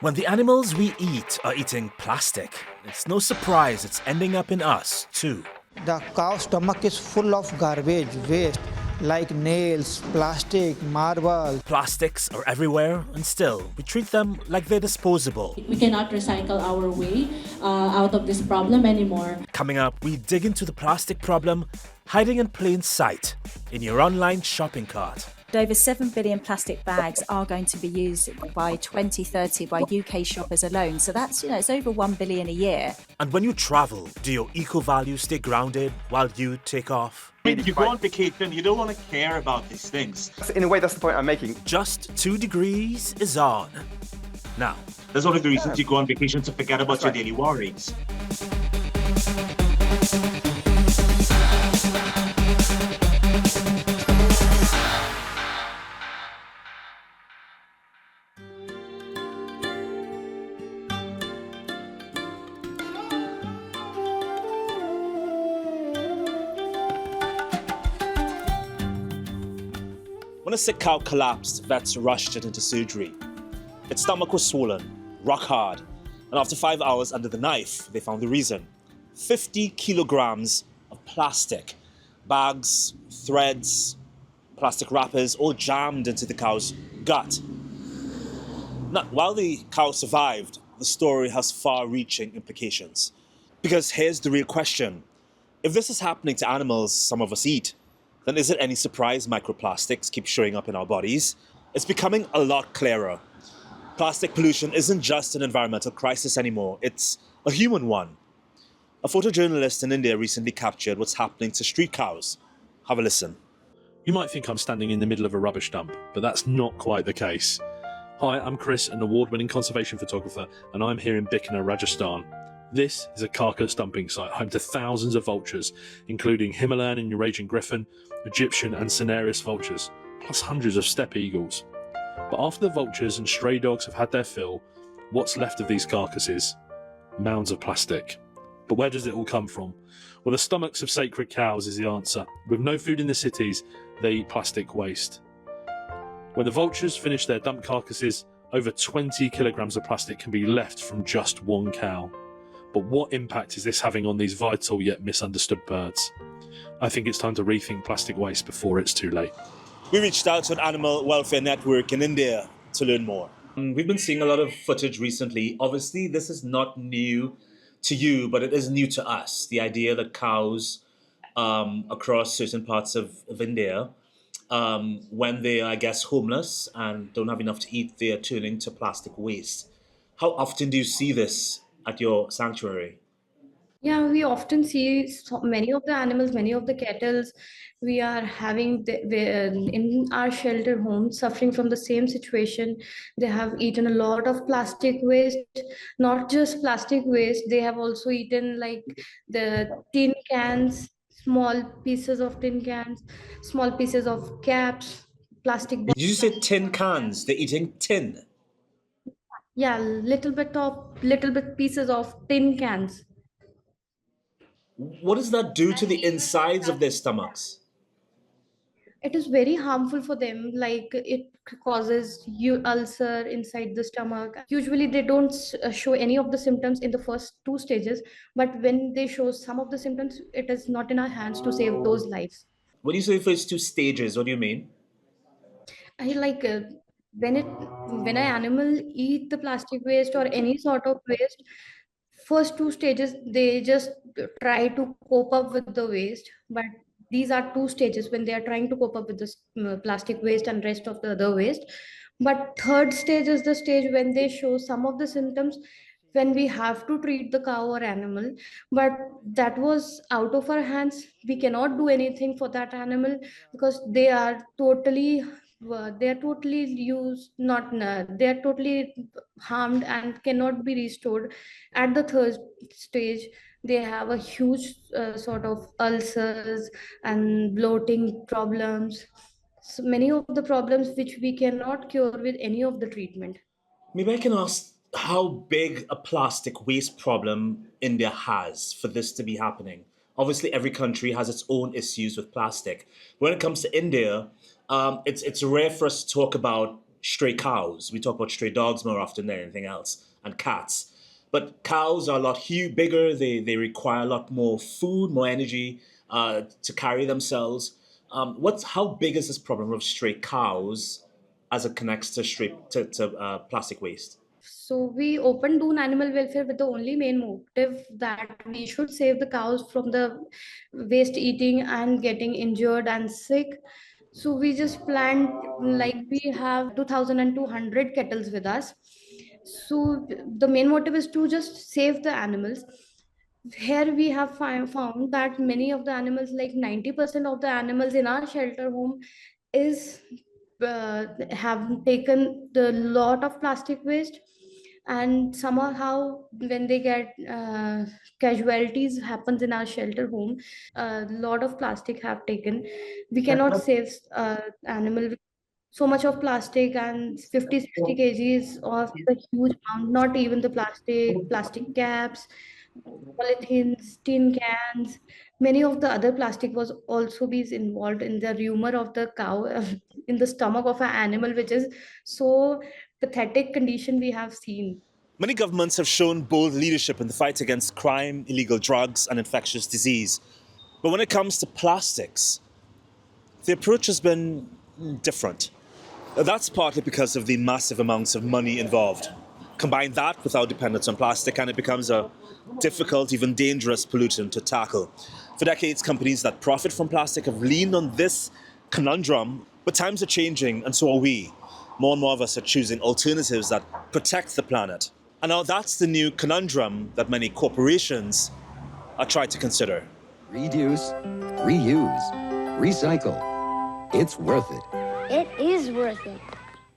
When the animals we eat are eating plastic, it's no surprise it's ending up in us too. The cow's stomach is full of garbage, waste, like nails, plastic, marble. Plastics are everywhere, and still, we treat them like they're disposable. We cannot recycle our way out of this problem anymore. Coming up, we dig into the plastic problem hiding in plain sight in your online shopping cart. Over 7 billion plastic bags are going to be used by 2030 by UK shoppers alone. So that's, it's over 1 billion a year. And when you travel, do your eco-values stay grounded while you take off? I mean, if you go on vacation, you don't want to care about these things. In a way, that's the point I'm making. Just 2 degrees is on. Now, That's one of the reasons you go on vacation, to forget about your daily worries. when a sick cow collapsed, vets rushed it into surgery. Its stomach was swollen, rock hard, and after 5 hours under the knife, they found the reason. 50 kilograms of plastic, bags, threads, plastic wrappers, all jammed into the cow's gut. Now, while the cow survived, the story has far-reaching implications. Because here's the real question. If this is happening to animals some of us eat, then is it any surprise microplastics keep showing up in our bodies? It's becoming a lot clearer. Plastic pollution isn't just an environmental crisis anymore, it's a human one. A photojournalist in India recently captured what's happening to street cows. Have a listen. You might think I'm standing in the middle of a rubbish dump, but that's not quite the case. Hi, I'm Chris, an award-winning conservation photographer, and I'm here in Vignes, Rajasthan. This is a carcass dumping site home to thousands of vultures, including Himalayan and Eurasian griffon, Egyptian and Cinereous vultures, plus hundreds of steppe eagles. But after the vultures and stray dogs have had their fill, what's left of these carcasses? Mounds of plastic. But where does it all come from? Well, the stomachs of sacred cows is the answer. With no food in the cities, they eat plastic waste. When the vultures finish their dump carcasses, over 20 kilograms of plastic can be left from just one cow. But what impact is this having on these vital yet misunderstood birds? I think it's time to rethink plastic waste before it's too late. We reached out to an animal welfare network in India to learn more. We've been seeing a lot of footage recently. Obviously, this is not new to you, but it is new to us. The idea that cows across certain parts of India, when they are, I guess, homeless and don't have enough to eat, they are turning to plastic waste. How often do you see this at your sanctuary? Yeah, we often see many of the animals, many of the cattle we are having in our shelter homes suffering from the same situation. They have eaten a lot of plastic waste, not just plastic waste, they have also eaten like the tin cans, small pieces of tin cans, small pieces of caps, plastic Did you say tin cans? They're eating tin? Yeah, little bit pieces of tin cans. What does that do to the insides of their stomachs? It is very harmful for them, like it causes ulcer inside the stomach. Usually they don't show any of the symptoms in the first 2 stages, but when they show some of the symptoms, it is not in our hands to save those lives. When you say first 2 stages, what do you mean? I like when an animal eat the plastic waste or any sort of waste, first 2 stages they just try to cope up with the waste, but these are 2 stages when they are trying to cope up with this plastic waste and rest of the other waste. But third stage is the stage when they show some of the symptoms, when we have to treat the cow or animal, but that was out of our hands. We cannot do anything for that animal because they are totally used, not they are totally harmed and cannot be restored. At the third stage they have a huge sort of ulcers and bloating problems, so many of the problems which we cannot cure with any of the treatment. Maybe I can ask how big a plastic waste problem India has for this to be happening. Obviously, every country has its own issues with plastic. When it comes to India, it's rare for us to talk about stray cows. We talk about stray dogs more often than anything else, and cats. But cows are a lot bigger. They require a lot more food, more energy to carry themselves. How big is this problem of stray cows as it connects to plastic waste? So we opened Doon Animal Welfare with the only main motive that we should save the cows from the waste eating and getting injured and sick. So we just planned, like, we have 2,200 kettles with us. So the main motive is to just save the animals. Here we have found that many of the animals, like 90% of the animals in our shelter home, is have taken the lot of plastic waste, and somehow when they get casualties happens in our shelter home, a lot of plastic have taken. We cannot save animal with so much of plastic, and 50-60 kgs of the huge amount. Not even the plastic caps, polythenes, tin cans, many of the other plastic was also be involved in the rumor of the cow in the stomach of an animal, which is so pathetic condition we have seen. Many governments have shown bold leadership in the fight against crime, illegal drugs, and infectious disease. But when it comes to plastics, the approach has been different. That's partly because of the massive amounts of money involved. Combine that with our dependence on plastic, and it becomes a difficult, even dangerous pollutant to tackle. For decades, companies that profit from plastic have leaned on this conundrum, but times are changing, and so are we. More and more of us are choosing alternatives that protect the planet. And now that's the new conundrum that many corporations are trying to consider. Reduce, reuse, recycle. It's worth it. It is worth it.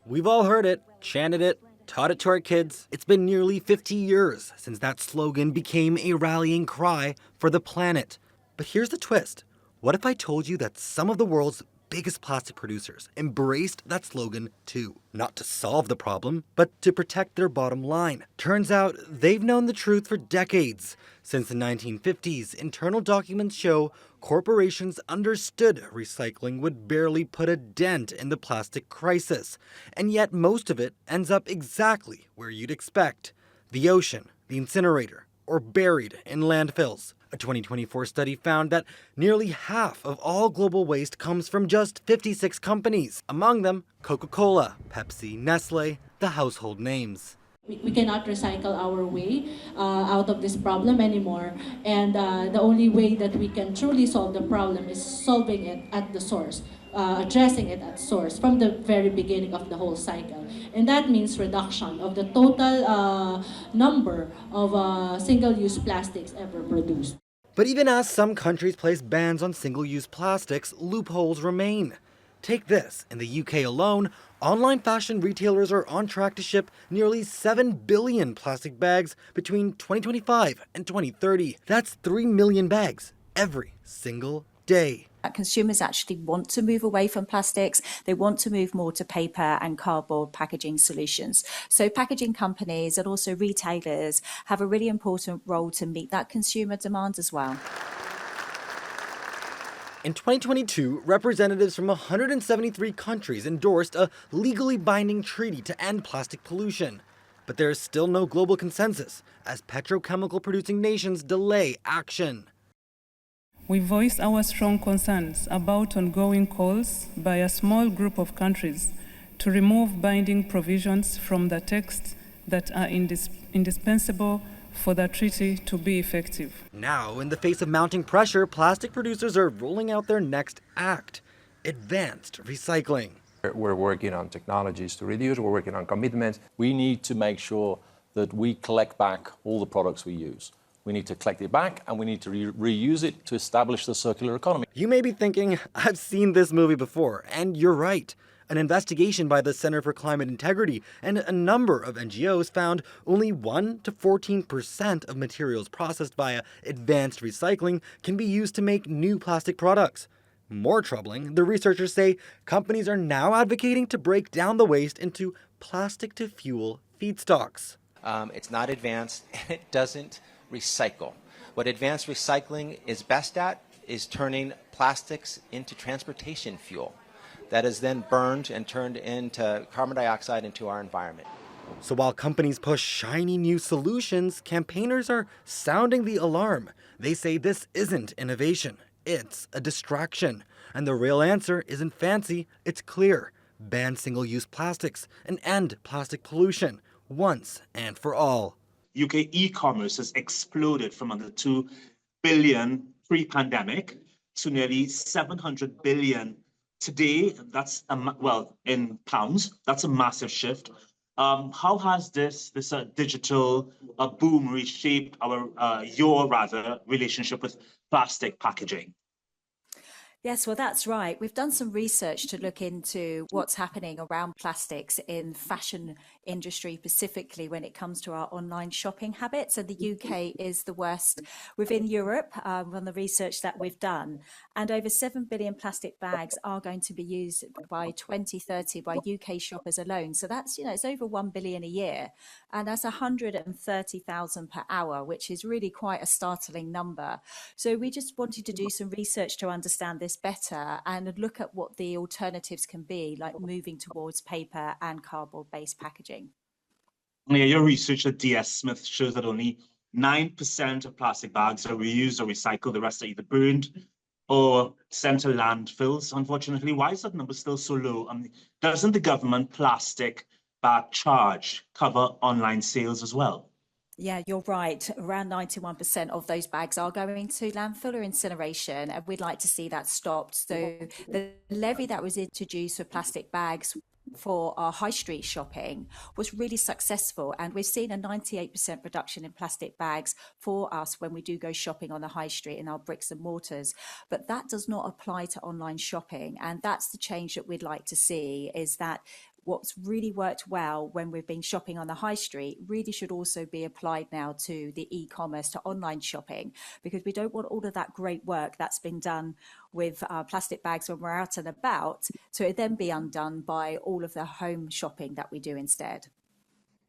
We've all heard it, chanted it, taught it to our kids. It's been nearly 50 years since that slogan became a rallying cry for the planet. But here's the twist. What if I told you that some of the world's biggest plastic producers embraced that slogan too? Not to solve the problem, but to protect their bottom line. Turns out they've known the truth for decades. Since the 1950s, internal documents show corporations understood recycling would barely put a dent in the plastic crisis. And yet most of it ends up exactly where you'd expect: the ocean, the incinerator, or buried in landfills. A 2024 study found that nearly half of all global waste comes from just 56 companies. Among them, Coca-Cola, Pepsi, Nestle, the household names. We cannot recycle our way out of this problem anymore, and the only way that we can truly solve the problem is solving it at the source, addressing it at source from the very beginning of the whole cycle. And that means reduction of the total number of single-use plastics ever produced. But even as some countries place bans on single-use plastics, loopholes remain. Take this. In the UK alone, online fashion retailers are on track to ship nearly 7 billion plastic bags between 2025 and 2030. That's 3 million bags every single day. Consumers actually want to move away from plastics. They want to move more to paper and cardboard packaging solutions. So packaging companies and also retailers have a really important role to meet that consumer demand as well. In 2022, representatives from 173 countries endorsed a legally binding treaty to end plastic pollution. But there is still no global consensus as petrochemical producing nations delay action. We voiced our strong concerns about ongoing calls by a small group of countries to remove binding provisions from the text that are indispensable for the treaty to be effective. Now, in the face of mounting pressure, plastic producers are rolling out their next act: advanced recycling. We're working on technologies to reduce, we're working on commitments. We need to make sure that we collect back all the products we use. We need to collect it back, and we need to reuse it to establish the circular economy. You may be thinking, I've seen this movie before, and you're right. An investigation by the Center for Climate Integrity and a number of NGOs found only 1 to 14% of materials processed via advanced recycling can be used to make new plastic products. More troubling, the researchers say companies are now advocating to break down the waste into plastic-to-fuel feedstocks. It's not advanced, and it doesn't recycle. What advanced recycling is best at is turning plastics into transportation fuel. that is then burned and turned into carbon dioxide into our environment. So while companies push shiny new solutions, campaigners are sounding the alarm. They say this isn't innovation, it's a distraction. And the real answer isn't fancy, it's clear. Ban single-use plastics and end plastic pollution once and for all. UK e-commerce has exploded from under 2 billion pre-pandemic to nearly 700 billion today. That's in pounds. That's a massive shift. How has this digital boom reshaped your relationship with plastic packaging? Yes, well, that's right. We've done some research to look into what's happening around plastics in fashion industry, specifically when it comes to our online shopping habits. And the UK is the worst within Europe on the research that we've done. And over 7 billion plastic bags are going to be used by 2030 by UK shoppers alone. So that's, it's over 1 billion a year. And that's 130,000 per hour, which is really quite a startling number. So we just wanted to do some research to understand this better and look at what the alternatives can be, like moving towards paper and cardboard-based packaging. Yeah, your research at DS Smith shows that only 9% of plastic bags are reused or recycled. The rest are either burned or sent to landfills, unfortunately. Why is that number still so low? Doesn't the government plastic bag charge cover online sales as well? Yeah, you're right. Around 91% of those bags are going to landfill or incineration, and we'd like to see that stopped. So the levy that was introduced for plastic bags for our high street shopping was really successful, and we've seen a 98% reduction in plastic bags for us when we do go shopping on the high street in our bricks and mortars. But that does not apply to online shopping, and that's the change that we'd like to see, is that what's really worked well when we've been shopping on the high street really should also be applied now to the e-commerce, to online shopping, because we don't want all of that great work that's been done with plastic bags when we're out and about to then be undone by all of the home shopping that we do instead.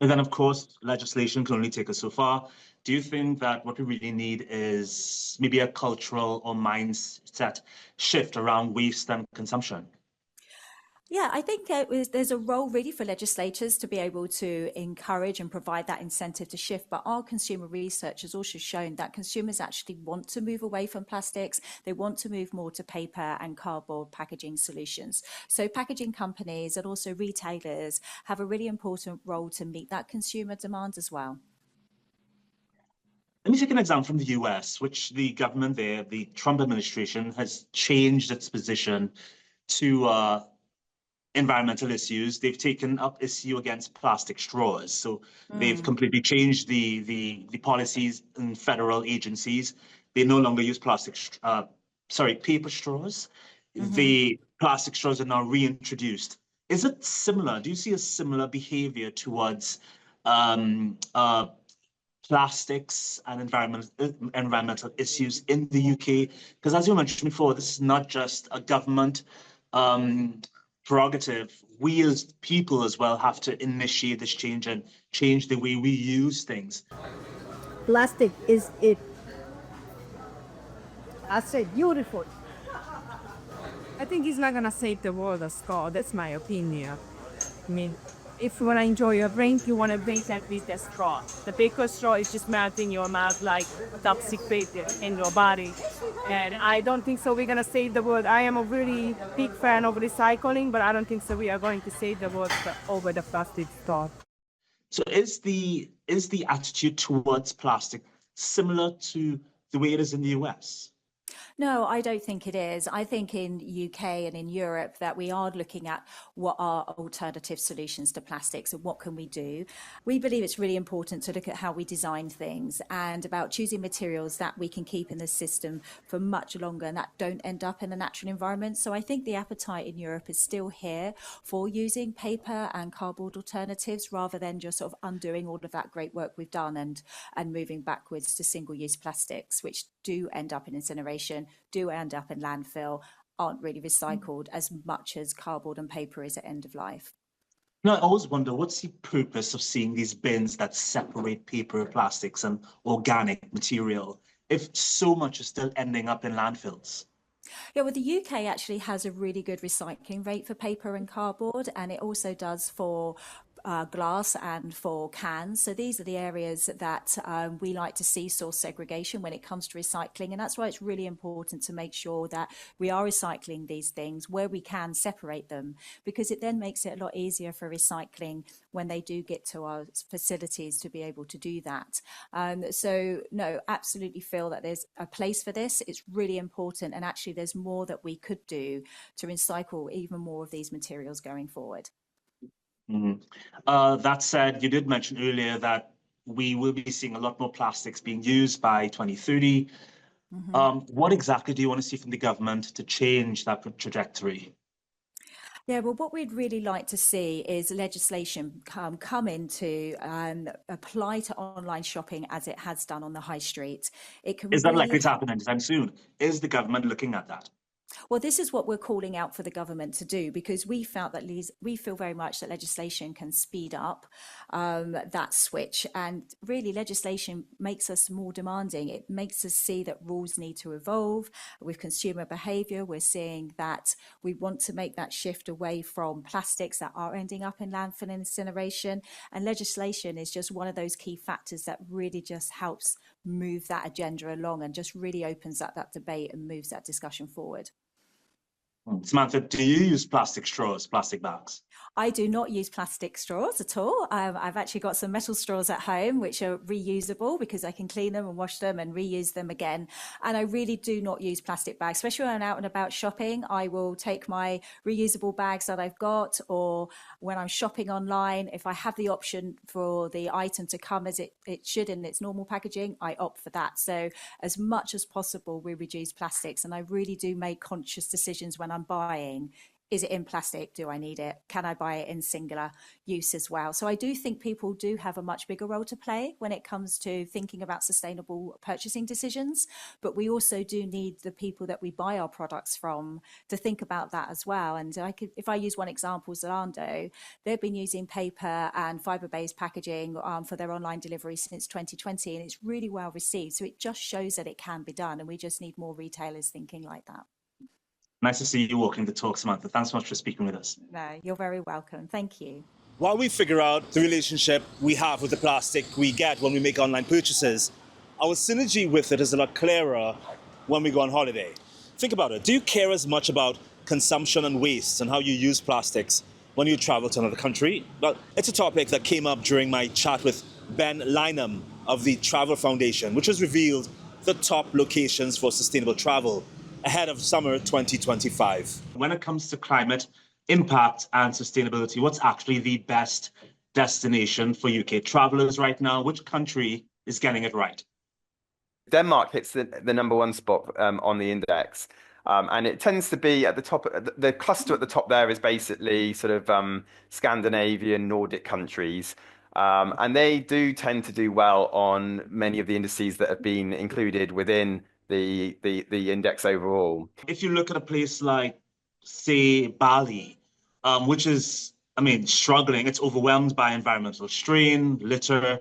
And then, of course, legislation can only take us so far. Do you think that what we really need is maybe a cultural or mindset shift around waste and consumption? Yeah, I think there's a role really for legislators to be able to encourage and provide that incentive to shift. But our consumer research has also shown that consumers actually want to move away from plastics. They want to move more to paper and cardboard packaging solutions. So packaging companies and also retailers have a really important role to meet that consumer demand as well. Let me take an example from the US, which the government there, the Trump administration, has changed its position to environmental issues. They've taken up issue against plastic straws. So they've completely changed the policies in federal agencies. They no longer use paper straws. The plastic straws are now reintroduced. Is it similar? Do you see a similar behavior towards plastics and environmental issues in the UK? Because as you mentioned before, this is not just a government prerogative. We as people as well have to initiate this change and change the way we use things. Plastic is it. I said beautiful. I think it's not gonna save the world, Scott. That's my opinion. I mean, if you wanna enjoy your drink, you wanna drink that with the straw. The paper straw is just melting your mouth like toxic paper in your body. And I don't think so we're gonna save the world. I am a really big fan of recycling, but I don't think so we are going to save the world over the plastic straw. So is the attitude towards plastic similar to the way it is in the US? No, I don't think it is. I think in UK and in Europe that we are looking at what are alternative solutions to plastics and what can we do. We believe it's really important to look at how we design things and about choosing materials that we can keep in the system for much longer and that don't end up in the natural environment. So I think the appetite in Europe is still here for using paper and cardboard alternatives rather than just sort of undoing all of that great work we've done and moving backwards to single-use plastics, which do end up in incineration, do end up in landfill, aren't really recycled as much as cardboard and paper is at end of life. Now, I always wonder, what's the purpose of seeing these bins that separate paper, plastics and organic material if so much is still ending up in landfills? Yeah, well, the UK actually has a really good recycling rate for paper and cardboard, and it also does for glass and for cans. So these are the areas that we like to see source segregation when it comes to recycling. And that's why it's really important to make sure that we are recycling these things where we can separate them, because it then makes it a lot easier for recycling when they do get to our facilities to be able to do that. So no, absolutely feel that there's a place for this. It's really important. And actually there's more that we could do to recycle even more of these materials going forward. That said, you did mention earlier that we will be seeing a lot more plastics being used by 2030. What exactly do you want to see from the government to change that trajectory? Yeah, well, what we'd really like to see is legislation come in to apply to online shopping as it has done on the high street. It can Is that really likely to happen anytime soon? Is the government looking at that? Well, this is what we're calling out for the government to do, because we feel very much that legislation can speed up that switch. And really, legislation makes us more demanding. It makes us see that rules need to evolve. With consumer behaviour, we're seeing that we want to make that shift away from plastics that are ending up in landfill and incineration. And legislation is just one of those key factors that really just helps move that agenda along and just really opens up that debate and moves that discussion forward. Samantha, do you use plastic straws, plastic bags? I do not use plastic straws at all. I've actually got some metal straws at home, which are reusable because I can clean them and wash them and reuse them again. And I really do not use plastic bags, especially when I'm out and about shopping. I will take my reusable bags that I've got, or when I'm shopping online, if I have the option for the item to come as it should in its normal packaging, I opt for that. So as much as possible, we reduce plastics. And I really do make conscious decisions when I'm buying. Is it in plastic? Do I need it? Can I buy it in singular use as well? So I do think people do have a much bigger role to play when it comes to thinking about sustainable purchasing decisions. But we also do need the people that we buy our products from to think about that as well. And if I use one example, Zalando, they've been using paper and fibre-based packaging for their online delivery since 2020, and it's really well received. So it just shows that it can be done, and we just need more retailers thinking like that. Nice to see you walking the talk, Samantha. Thanks so much for speaking with us. No, you're very welcome. Thank you. While we figure out the relationship we have with the plastic we get when we make online purchases, our synergy with it is a lot clearer when we go on holiday. Think about it. Do you care as much about consumption and waste and how you use plastics when you travel to another country? Well, it's a topic that came up during my chat with Ben Lynham of the Travel Foundation, which has revealed the top locations for sustainable travel ahead of summer 2025. When it comes to climate impact and sustainability, what's actually the best destination for UK travelers right now? Which country is getting it right? Denmark hits the number one spot on the index. And it tends to be at the top. The cluster at the top there is basically sort of Scandinavian, Nordic countries. And they do tend to do well on many of the indices that have been included within the index overall. If you look at a place like, say, Bali, which is, struggling, it's overwhelmed by environmental strain, litter,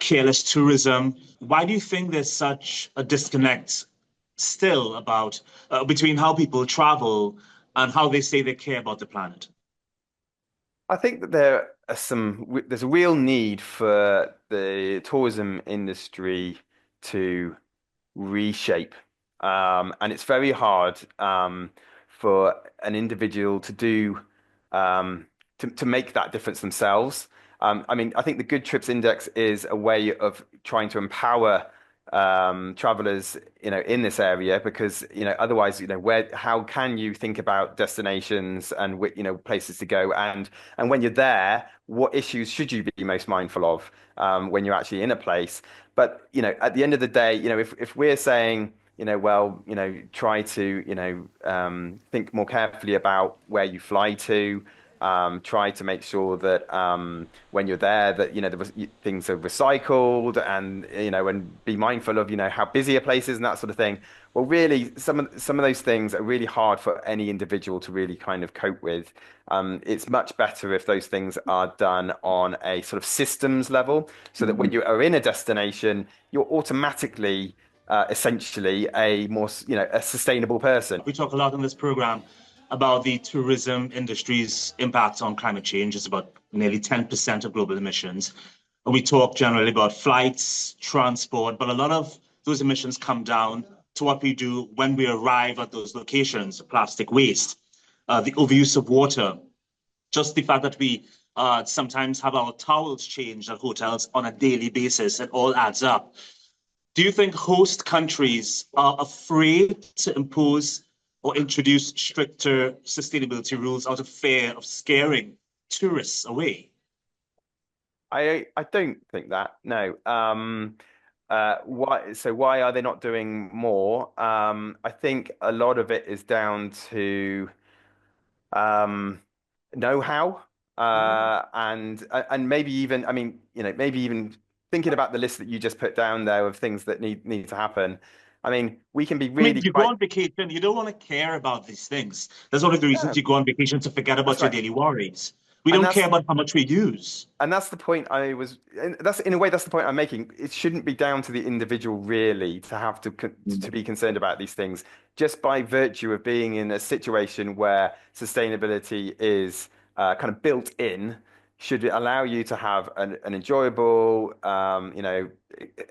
careless tourism. Why do you think there's such a disconnect still about between how people travel and how they say they care about the planet? I think that there's a real need for the tourism industry to reshape, and it's very hard for an individual to do to make that difference themselves. I think the Good Trips Index is a way of trying to empower travelers, in this area, because otherwise, how can you think about destinations and places to go, and when you're there, what issues should you be most mindful of when you're actually in a place? But at the end of the day, if we're saying, try to think more carefully about where you fly to. Try to make sure that when you're there, that things are recycled, and be mindful of how busy a place is and that sort of thing. Well, really, some of those things are really hard for any individual to really kind of cope with. It's much better if those things are done on a sort of systems level, so that when you are in a destination, you're automatically essentially a more, a sustainable person. We talk a lot in this program about the tourism industry's impact on climate change. It's about nearly 10% of global emissions. And we talk generally about flights, transport, but a lot of those emissions come down to what we do when we arrive at those locations: plastic waste, the overuse of water, just the fact that we sometimes have our towels changed at hotels on a daily basis. It all adds up. Do you think host countries are afraid to impose or introduce stricter sustainability rules out of fear of scaring tourists away? I don't think that, no. Why are they not doing more? I think a lot of it is down to know-how, and maybe even, maybe even thinking about the list that you just put down there of things that need to happen. I mean, we can be really. You go on vacation, you don't want to care about these things. That's one of the reasons you go on vacation, to forget about your daily worries. We don't care about how much we use. And that's the point that's in a way, that's the point I'm making. It shouldn't be down to the individual really to have to be concerned about these things, just by virtue of being in a situation where sustainability is kind of built in. Should it allow you to have an enjoyable,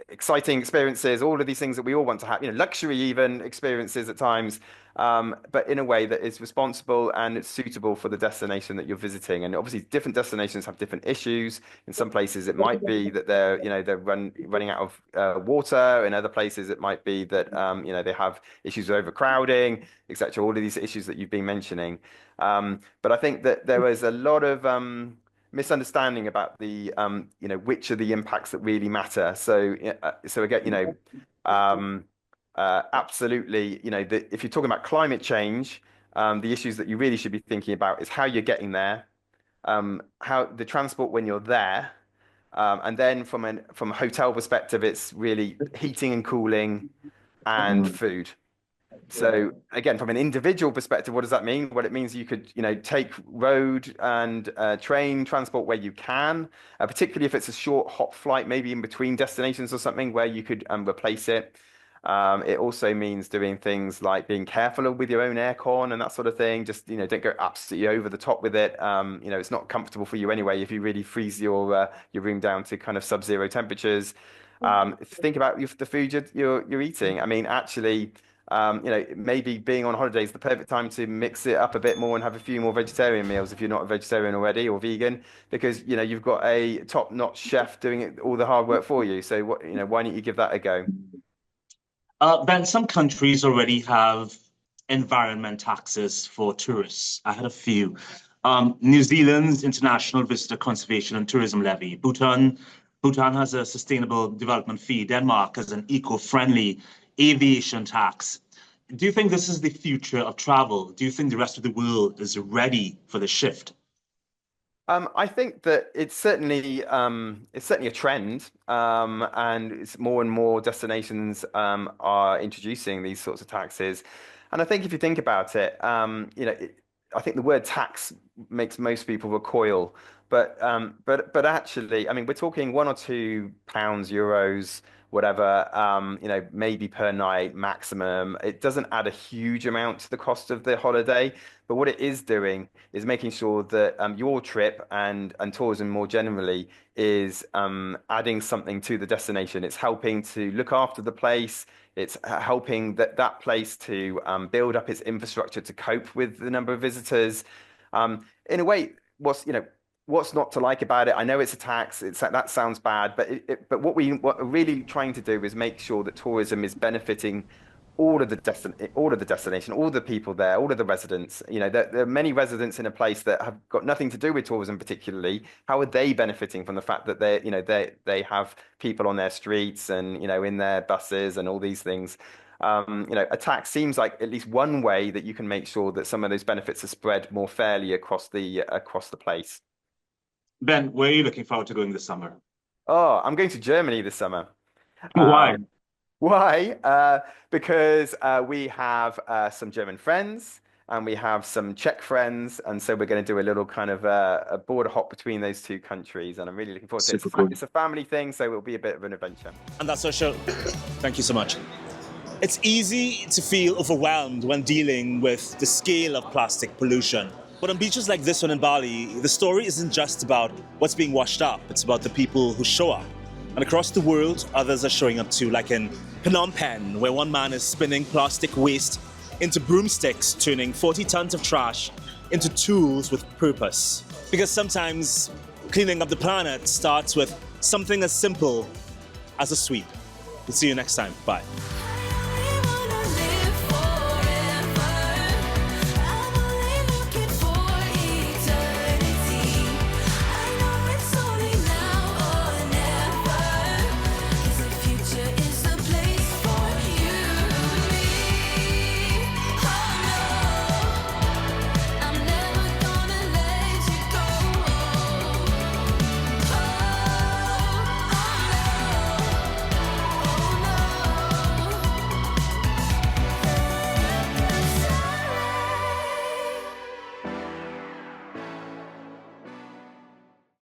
exciting experiences, all of these things that we all want to have, luxury even experiences at times, but in a way that is responsible and it's suitable for the destination that you're visiting. And obviously different destinations have different issues. In some places it might be that they're running out of water. In other places it might be that they have issues with overcrowding, etc. All of these issues that you've been mentioning. But I think that there was a lot of misunderstanding about the which are the impacts that really matter. So again, absolutely, if you're talking about climate change, the issues that you really should be thinking about is how you're getting there, how the transport when you're there, and then from a hotel perspective, it's really heating and cooling and food. So again, from an individual perspective, what does that mean? Well, it means you could, take road and train transport where you can, particularly if it's a short, hot flight, maybe in between destinations or something where you could replace it. It also means doing things like being careful with your own aircon and that sort of thing. Just, don't go absolutely over the top with it. It's not comfortable for you anyway if you really freeze your room down to kind of sub-zero temperatures. Think about the food you're eating. I mean, actually, maybe being on holiday is the perfect time to mix it up a bit more and have a few more vegetarian meals if you're not a vegetarian already or vegan, because you've got a top-notch chef doing all the hard work for you. So why don't you give that a go? Ben, some countries already have environment taxes for tourists. I had a few. New Zealand's International Visitor Conservation and Tourism Levy. Bhutan has a sustainable development fee. Denmark has an eco-friendly aviation tax. Do you think this is the future of travel? Do you think the rest of the world is ready for the shift? I think that it's certainly a trend, and it's more and more destinations are introducing these sorts of taxes. And I think if you think about it, I think the word tax makes most people recoil. But actually, I mean, we're talking £1 or £2, euros, whatever, maybe per night maximum. It doesn't add a huge amount to the cost of the holiday, but what it is doing is making sure that your trip and tourism more generally is adding something to the destination. It's helping to look after the place. It's helping that place to build up its infrastructure to cope with the number of visitors. In a way, what's not to like about it? I know it's a tax. That sounds bad, but what we're really trying to do is make sure that tourism is benefiting all of the destination, all the people there, all of the residents. There are many residents in a place that have got nothing to do with tourism particularly. How are they benefiting from the fact that they have people on their streets and in their buses and all these things? A tax seems like at least one way that you can make sure that some of those benefits are spread more fairly across the place. Ben, where are you looking forward to going this summer? Oh, I'm going to Germany this summer. Why? Why? Because we have some German friends and we have some Czech friends, and so we're going to do a little kind of a border hop between those two countries, and I'm really looking forward to it. It's a family thing, so it'll be a bit of an adventure. And that's our show. Thank you so much. It's easy to feel overwhelmed when dealing with the scale of plastic pollution. But on beaches like this one in Bali, the story isn't just about what's being washed up, it's about the people who show up. And across the world, others are showing up too, like in Phnom Penh, where one man is spinning plastic waste into broomsticks, turning 40 tons of trash into tools with purpose. Because sometimes cleaning up the planet starts with something as simple as a sweep. We'll see you next time. Bye.